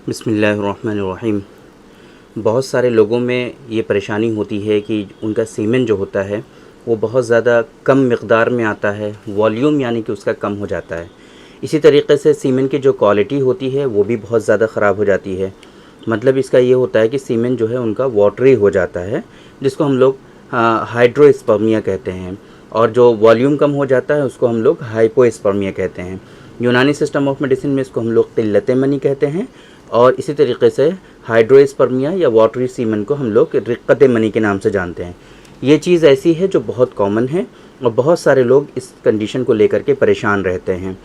बिस्मिल्लाहिर्रहमानिर्रहीम। बहुत सारे लोगों में ये परेशानी होती है कि उनका सीमेन जो होता है वो बहुत ज़्यादा कम मिक़दार में आता है, वॉल्यूम यानी कि उसका कम हो जाता है। इसी तरीक़े से सीमेन की जो क्वालिटी होती है वो भी बहुत ज़्यादा ख़राब हो जाती है। मतलब इसका ये होता है कि सीमेन जो है उनका वाटरी हो जाता है, जिसको हम लोग हाइड्रोस्पर्मिया कहते हैं, और जो वॉल्यूम कम हो जाता है उसको हम लोग हाइपोस्पर्मिया कहते हैं। यूनानी सिस्टम ऑफ मेडिसिन में इसको हम लोग क़िल्लत मनी कहते हैं, और इसी तरीके से हाइड्रोस्पर्मिया या वाटरी सीमन को हम लोग रिक्कत मनी के नाम से जानते हैं। ये चीज़ ऐसी है जो बहुत कॉमन है और बहुत सारे लोग इस कंडीशन को लेकर के परेशान रहते हैं।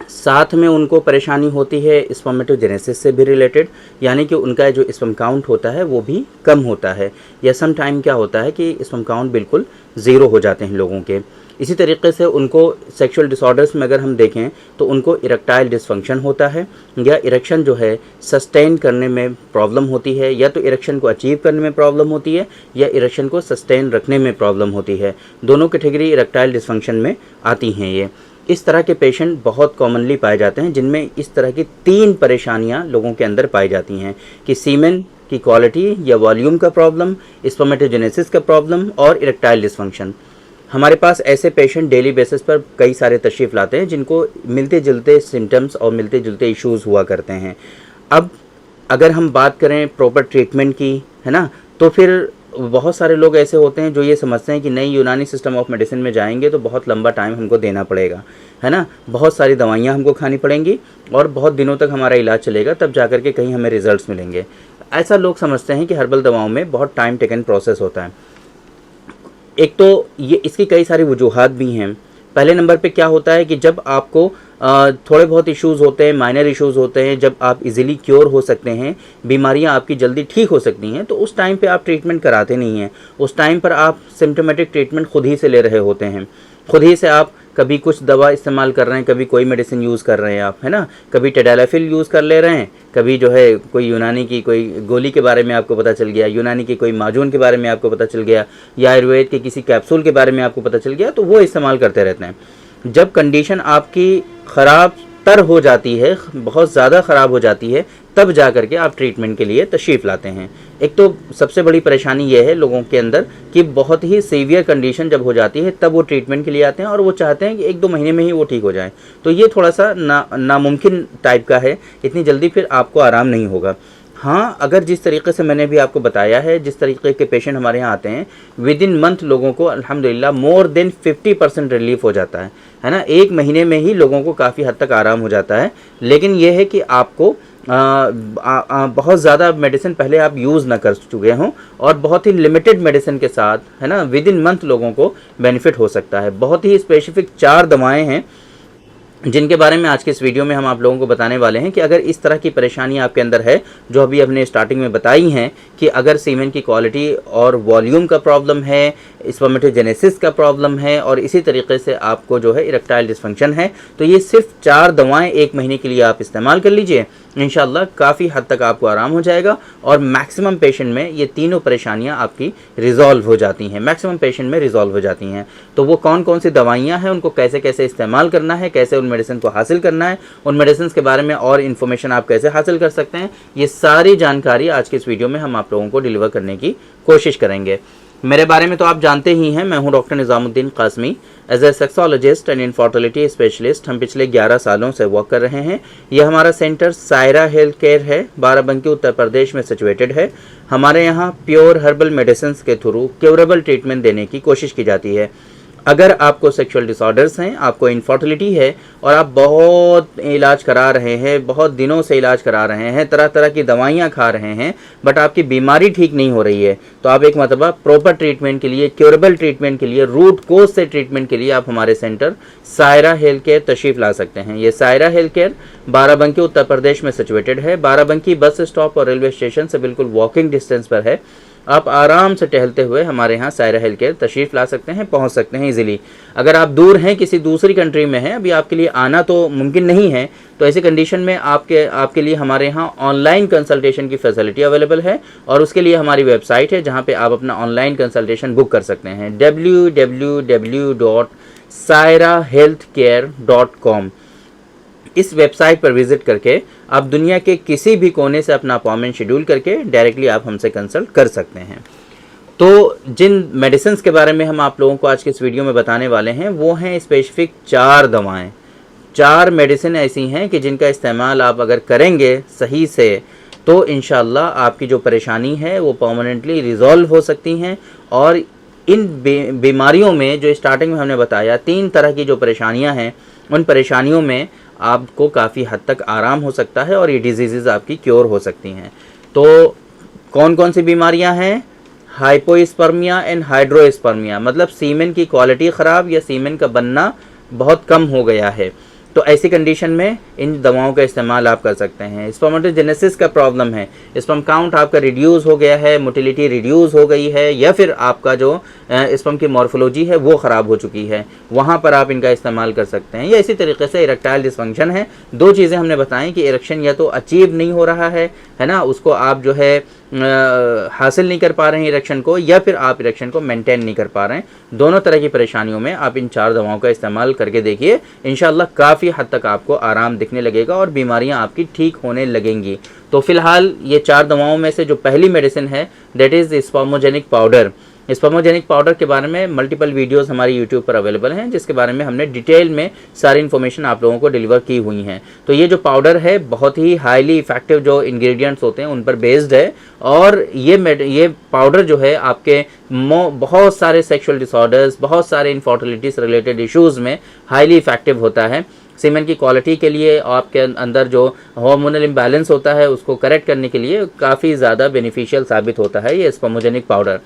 साथ में उनको परेशानी होती है स्पर्मेटोजेनेसिस से भी रिलेटेड, यानी कि उनका जो स्पर्म काउंट होता है वो भी कम होता है, या सम टाइम क्या होता है कि स्पर्म काउंट बिल्कुल ज़ीरो हो जाते हैं लोगों के। इसी तरीके से उनको सेक्सुअल डिसऑर्डर्स में अगर हम देखें तो उनको इरेक्टाइल डिसफंक्शन होता है, या इरेक्शन जो है सस्टेन करने में प्रॉब्लम होती है, या तो इरेक्शन को अचीव करने में प्रॉब्लम होती है या इरेक्शन को सस्टेन रखने में प्रॉब्लम होती है। दोनों कैटेगरी इरेक्टाइल डिसफंक्शन में आती हैं। ये इस तरह के पेशेंट बहुत कॉमनली पाए जाते हैं, जिनमें इस तरह की 3 परेशानियां लोगों के अंदर पाई जाती हैं कि सीमेन की क्वालिटी या वॉल्यूम का प्रॉब्लम, स्पर्मेटोजेनेसिस का प्रॉब्लम और इरेक्टाइल डिसफंक्शन। हमारे पास ऐसे पेशेंट डेली बेसिस पर कई सारे तशरीफ़ लाते हैं जिनको मिलते जुलते सिम्टम्स और मिलते जुलते इश्यूज़ हुआ करते हैं। अब अगर हम बात करें प्रॉपर ट्रीटमेंट की, है ना, तो फिर बहुत सारे लोग ऐसे होते हैं जो ये समझते हैं कि नहीं, यूनानी सिस्टम ऑफ मेडिसिन में जाएंगे तो बहुत लंबा टाइम हमको देना पड़ेगा, है ना, बहुत सारी दवाइयाँ हमको खानी पड़ेंगी और बहुत दिनों तक हमारा इलाज चलेगा, तब जा कर के कहीं हमें रिजल्ट्स मिलेंगे। ऐसा लोग समझते हैं कि हर्बल दवाओं में बहुत टाइम टेकन प्रोसेस होता है। एक तो ये इसकी कई सारी वजूहात भी हैं। पहले नंबर पे क्या होता है कि जब आपको थोड़े बहुत इश्यूज़ होते हैं, माइनर इश्यूज़ होते हैं, जब आप इजीली क्योर हो सकते हैं, बीमारियां आपकी जल्दी ठीक हो सकती हैं, तो उस टाइम पे आप ट्रीटमेंट कराते नहीं हैं। उस टाइम पर आप सिम्टोमेटिक ट्रीटमेंट खुद ही से ले रहे होते हैं। खुद ही से आप कभी कुछ दवा इस्तेमाल कर रहे हैं, कभी कोई मेडिसिन यूज़ कर रहे हैं आप, है ना, कभी टेडालाफिल यूज़ कर ले रहे हैं, कभी जो है कोई यूनानी की कोई गोली के बारे में आपको पता चल गया, यूनानी की कोई माजून के बारे में आपको पता चल गया, या आयुर्वेद के किसी कैप्सूल के बारे में आपको पता चल गया, तो वो इस्तेमाल करते रहते हैं। जब कंडीशन आपकी ख़राब तर हो जाती है, बहुत ज़्यादा ख़राब हो जाती है, तब जा कर के आप ट्रीटमेंट के लिए तशरीफ़ लाते हैं। एक तो सबसे बड़ी परेशानी ये है लोगों के अंदर कि बहुत ही सीवियर कंडीशन जब हो जाती है तब वो ट्रीटमेंट के लिए आते हैं और वो चाहते हैं कि 1-2 महीने में ही वो ठीक हो जाए। तो ये थोड़ा सा नामुमकिन टाइप का है, इतनी जल्दी फिर आपको आराम नहीं होगा। हाँ, अगर जिस तरीके से मैंने भी आपको बताया है, जिस तरीके के पेशेंट हमारे यहाँ आते हैं, विद इन मंथ लोगों को अल्हम्दुलिल्लाह मोर देन 50% रिलीफ हो जाता है ना। 1 महीने में ही लोगों को काफ़ी हद तक आराम हो जाता है। लेकिन यह है कि आपको बहुत ज़्यादा मेडिसिन पहले आप यूज़ ना कर चुके हों, और बहुत ही लिमिटेड मेडिसिन के साथ, है ना, विद इन मंथ लोगों को बेनिफिट हो सकता है। बहुत ही स्पेसिफिक 4 दवाएँ हैं जिनके बारे में आज के इस वीडियो में हम आप लोगों को बताने वाले हैं कि अगर इस तरह की परेशानी आपके अंदर है, जो अभी हमने स्टार्टिंग में बताई हैं, कि अगर सीमेन की क्वालिटी और वॉल्यूम का प्रॉब्लम है, स्पर्मेटोजेनेसिस का प्रॉब्लम है, और इसी तरीके से आपको जो है इरेक्टाइल डिसफंक्शन है, तो ये सिर्फ 4 दवाएं 1 महीने के लिए आप इस्तेमाल कर लीजिए। इंशाल्लाह काफ़ी हद तक आपको आराम हो जाएगा, और मैक्सिमम पेशेंट में ये तीनों परेशानियां आपकी रिजॉल्व हो जाती हैं, मैक्सिमम पेशेंट में रिजॉल्व हो जाती हैं। तो वो कौन कौन सी दवाइयां हैं, उनको कैसे कैसे इस्तेमाल करना है, कैसे उन मेडिसिन को हासिल करना है, उन मेडिसिन के बारे में और इन्फॉर्मेशन आप कैसे हासिल कर सकते हैं, ये सारी जानकारी आज के इस वीडियो में हम आप लोगों को डिलीवर करने की कोशिश करेंगे। मेरे बारे में तो आप जानते ही हैं, मैं हूं doctor Nizamuddin Qasmi. As a sexologist and infertility specialist हम पिछले 11 सालों से वर्क कर रहे हैं। यह हमारा सेंटर सायरा हेल्थ केयर है, बाराबंकी उत्तर प्रदेश में सिचुएटेड है। हमारे यहाँ प्योर हर्बल मेडिसिन के थ्रू क्योरेबल ट्रीटमेंट देने की कोशिश की जाती है। अगर आपको सेक्सुअल डिसऑर्डर्स हैं, आपको इनफर्टिलिटी है और आप बहुत इलाज करा रहे हैं, बहुत दिनों से इलाज करा रहे हैं, तरह तरह की दवाइयाँ खा रहे हैं, बट आपकी बीमारी ठीक नहीं हो रही है, तो आप एक मरतबा प्रॉपर ट्रीटमेंट के लिए, क्योरेबल ट्रीटमेंट के लिए, रूट कोज से ट्रीटमेंट के लिए आप हमारे सेंटर सायरा हेल्थ केयर तशरीफ़ ला सकते हैं। ये सायरा हेल्थ केयर बाराबंकी उत्तर प्रदेश में सिचुएटेड है। बाराबंकी बस स्टॉप और रेलवे स्टेशन से बिल्कुल वॉकिंग डिस्टेंस पर है। आप आराम से टहलते हुए हमारे यहाँ सायरा हेल्थ केयर तशरीफ़ ला सकते हैं, पहुँच सकते हैं इजीली। अगर आप दूर हैं, किसी दूसरी कंट्री में हैं, अभी आपके लिए आना तो मुमकिन नहीं है, तो ऐसी कंडीशन में आपके लिए हमारे यहाँ ऑनलाइन कंसल्टेशन की फैसिलिटी अवेलेबल है, और उसके लिए हमारी वेबसाइट है जहाँ पे आप अपना ऑनलाइन कंसल्टेशन बुक कर सकते हैं, www.sairahealthcare.com। इस वेबसाइट पर विजिट करके आप दुनिया के किसी भी कोने से अपना अपॉइंटमेंट शेड्यूल करके डायरेक्टली आप हमसे कंसल्ट कर सकते हैं। तो जिन मेडिसिन्स के बारे में हम आप लोगों को आज के इस वीडियो में बताने वाले हैं वो हैं स्पेसिफिक 4 दवाएं। 4 मेडिसिन ऐसी हैं कि जिनका इस्तेमाल आप अगर करेंगे सही से तो इंशाल्लाह आपकी जो परेशानी है वो परमानेंटली रिजॉल्व हो सकती हैं। और इन बीमारियों में जो स्टार्टिंग में हमने बताया 3 तरह की जो परेशानियां हैं उन परेशानियों में आपको काफ़ी हद तक आराम हो सकता है और ये डिजीज़ आपकी क्योर हो सकती हैं। तो कौन कौन सी बीमारियां हैं? हाइपोस्पर्मिया एंड हाइड्रोस्पर्मिया, मतलब सीमेन की क्वालिटी ख़राब या सीमेन का बनना बहुत कम हो गया है। तो ऐसी कंडीशन में इन दवाओं का इस्तेमाल आप कर सकते हैं। स्पर्मेटोजेनेसिस का प्रॉब्लम है, स्पर्म काउंट आपका रिड्यूस हो गया है, मोटिलिटी रिड्यूस हो गई है, या फिर आपका जो स्पर्म की मॉर्फोलॉजी है वो ख़राब हो चुकी है, वहाँ पर आप इनका इस्तेमाल कर सकते हैं। या इसी तरीके से इरेक्टाइल डिसफंक्शन है। 2 चीज़ें हमने बताई कि इरेक्शन या तो अचीव नहीं हो रहा है ना, उसको आप जो है हासिल नहीं कर पा रहे हैं इरेक्शन को, या फिर आप इरेक्शन को मेंटेन नहीं कर पा रहे हैं। दोनों तरह की परेशानियों में आप इन 4 दवाओं का इस्तेमाल करके देखिए, इंशाल्लाह काफ़ी हद तक आपको आराम दिखने लगेगा और बीमारियां आपकी ठीक होने लगेंगी। तो फिलहाल ये 4 दवाओं में से जो पहली मेडिसिन है दैट इज़ स्पर्मोजेनिक पाउडर। स्पर्मोजेनिक पाउडर के बारे में मल्टीपल वीडियोस हमारी यूट्यूब पर अवेलेबल हैं, जिसके बारे में हमने डिटेल में सारी इन्फॉर्मेशन आप लोगों को डिलीवर की हुई हैं। तो ये जो पाउडर है बहुत ही हाईली इफेक्टिव जो इंग्रेडिएंट्स होते हैं उन पर बेस्ड है, और ये पाउडर जो है आपके बहुत सारे सेक्सुअल डिसऑर्डर्स, बहुत सारे इनफर्टिलिटी से रिलेटेड इश्यूज़ में हाईली इफेक्टिव होता है। सीमेन की क्वालिटी के लिए, आपके अंदर जो हार्मोनल इम्बैलेंस होता है उसको करेक्ट करने के लिए काफ़ी ज़्यादा बेनिफिशियल साबित होता है ये स्पर्मोजेनिक पाउडर।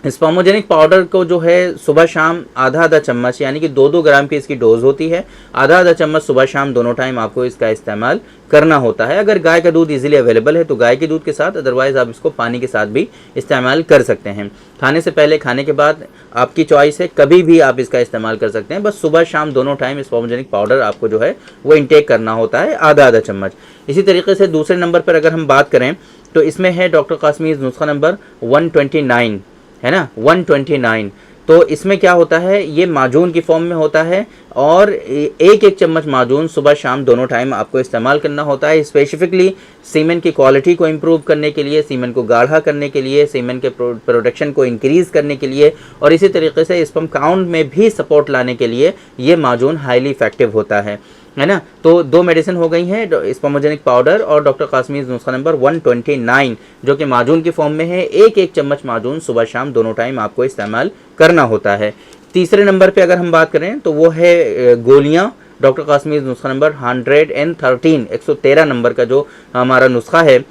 स्पर्मोजेनिक पाउडर को जो है सुबह शाम आधा चम्मच, यानी कि 2-2 ग्राम की इसकी डोज होती है, आधा चम्मच सुबह शाम दोनों टाइम आपको इसका इस्तेमाल करना होता है। अगर गाय का दूध इजीली अवेलेबल है तो गाय के दूध के साथ, अदरवाइज़ आप इसको पानी के साथ भी इस्तेमाल कर सकते हैं। खाने से पहले, खाने के बाद, आपकी चॉइस है, कभी भी आप इसका इस्तेमाल कर सकते हैं। बस सुबह शाम दोनों टाइम स्पर्मोजेनिक पाउडर आपको जो है वो इंटेक करना होता है, आधा चम्मच। इसी तरीके से दूसरे नंबर पर अगर हम बात करें तो इसमें है डॉक्टर कासमीज़ नुस्खा नंबर 129, है ना, 129। तो इसमें क्या होता है, ये माजून की फॉर्म में होता है और एक चम्मच माजून सुबह शाम दोनों टाइम आपको इस्तेमाल करना होता है। स्पेसिफिकली सीमेन की क्वालिटी को इम्प्रूव करने के लिए, सीमेन को गाढ़ा करने के लिए, सीमेन के प्रोडक्शन को इंक्रीज़ करने के लिए, और इसी तरीके से स्पर्म काउंट में भी सपोर्ट लाने के लिए ये माजून हाईली इफेक्टिव होता है ना। तो 2 मेडिसिन हो गई हैं, स्पर्मोजेनिक पाउडर और डॉक्टर कासमीज़ नुस्खा नंबर 129, जो कि माजून की फॉर्म में है। एक चम्मच माजून सुबह शाम दोनों टाइम आपको इस्तेमाल करना होता है। तीसरे नंबर पे अगर हम बात करें तो वो है गोलियां। डॉक्टर कासमीज़ नुस्खा नंबर 113 नंबर का जो हमारा नुस्खा है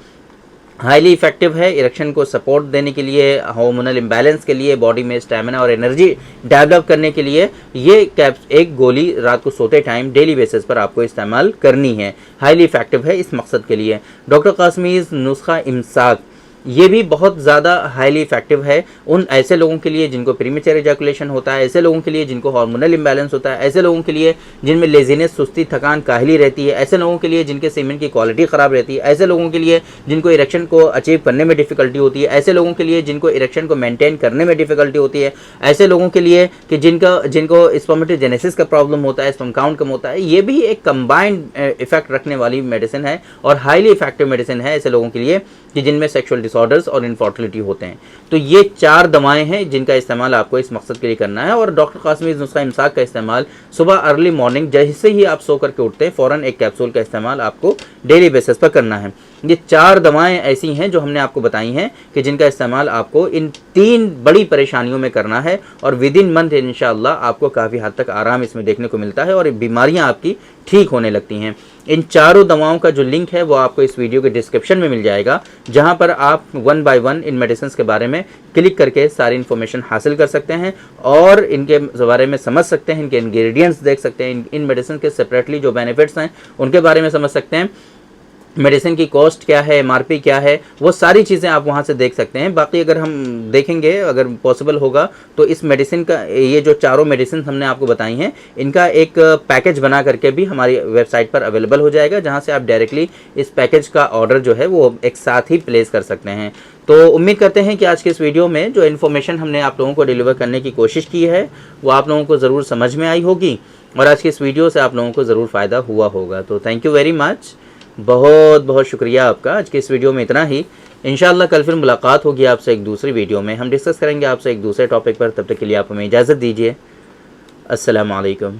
हाईली इफेक्टिव है इरेक्शन को सपोर्ट देने के लिए, हार्मोनल इम्बैलेंस के लिए, बॉडी में स्टैमिना और एनर्जी डेवलप करने के लिए। ये एक गोली रात को सोते टाइम डेली बेसिस पर आपको इस्तेमाल करनी है, हाईली इफेक्टिव है इस मकसद के लिए। डॉक्टर कासमीज़ नुस्खा इमसाक, ये भी बहुत ज़्यादा हाईली इफेक्टिव है उन ऐसे लोगों के लिए जिनको प्रीमेच्योर इजैकुलेशन होता है, ऐसे लोगों के लिए जिनको हार्मोनल इम्बैलेंस होता है, ऐसे लोगों के लिए जिनमें लेजीनेस, सुस्ती, थकान, काहली रहती है, ऐसे लोगों के लिए जिनके सीमेन की क्वालिटी ख़राब रहती है, ऐसे लोगों के लिए जिनको इरेक्शन को अचीव करने में डिफ़िकल्टी होती है, ऐसे लोगों के लिए जिनको इरेक्शन को मेंटेन करने में डिफ़िकल्टी होती है, ऐसे लोगों के लिए कि जिनको स्पर्मेटोजेनेसिस का प्रॉब्लम होता है, स्पर्म काउंट कम होता है। ये भी एक कंबाइंड इफेक्ट रखने वाली मेडिसिन है और हाईली इफेक्टिव मेडिसिन है ऐसे लोगों के लिए कि जिनमें सेक्सुअल डिसऑर्डर्स और इनफर्टिलिटी होते हैं। तो ये 4 दवाएं हैं जिनका इस्तेमाल आपको इस मकसद के लिए करना है। और डॉक्टर कासमीज़ नुस्खा इमसाक का इस्तेमाल सुबह अर्ली मॉर्निंग जैसे ही आप सो करके उठते हैं फ़ौरन एक कैप्सूल का इस्तेमाल आपको डेली बेसिस पर करना है। ये 4 दवाएं ऐसी हैं जो हमने आपको बताई हैं कि जिनका इस्तेमाल आपको इन 3 बड़ी परेशानियों में करना है और विद इन मंथ इंशाअल्लाह आपको काफ़ी हद तक आराम इसमें देखने को मिलता है और बीमारियां आपकी ठीक होने लगती हैं। इन चारों दवाओं का जो लिंक है वो आपको इस वीडियो के डिस्क्रिप्शन में मिल जाएगा, जहां पर आप 1 बाय 1 इन मेडिसिन के बारे में क्लिक करके सारी इन्फॉर्मेशन हासिल कर सकते हैं और इनके बारे में समझ सकते हैं, इनके इंग्रेडिएंट्स देख सकते हैं, इन मेडिसिन के सेपरेटली जो बेनिफिट्स हैं उनके बारे में समझ सकते हैं, मेडिसिन की कॉस्ट क्या है, एमआरपी क्या है, वो सारी चीज़ें आप वहाँ से देख सकते हैं। बाकी अगर हम देखेंगे, अगर पॉसिबल होगा तो इस मेडिसिन का, ये जो चारों मेडिसिन हमने आपको बताई हैं, इनका एक पैकेज बना करके भी हमारी वेबसाइट पर अवेलेबल हो जाएगा, जहाँ से आप डायरेक्टली इस पैकेज का ऑर्डर जो है वो एक साथ ही प्लेस कर सकते हैं। तो उम्मीद करते हैं कि आज के इस वीडियो में जो इन्फॉर्मेशन हमने आप लोगों को डिलीवर करने की कोशिश की है वो आप लोगों को ज़रूर समझ में आई होगी। और आज की इस वीडियो से आप लोगों को ज़रूर फ़ायदा हुआ होगा। तो थैंक यू वेरी मच, बहुत बहुत शुक्रिया आपका। आज के इस वीडियो में इतना ही। इंशाअल्लाह कल फिर मुलाकात होगी आपसे एक दूसरी वीडियो में। हम डिस्कस करेंगे आपसे एक दूसरे टॉपिक पर। तब तक के लिए आप हमें इजाज़त दीजिए। अस्सलाम वालेकुम।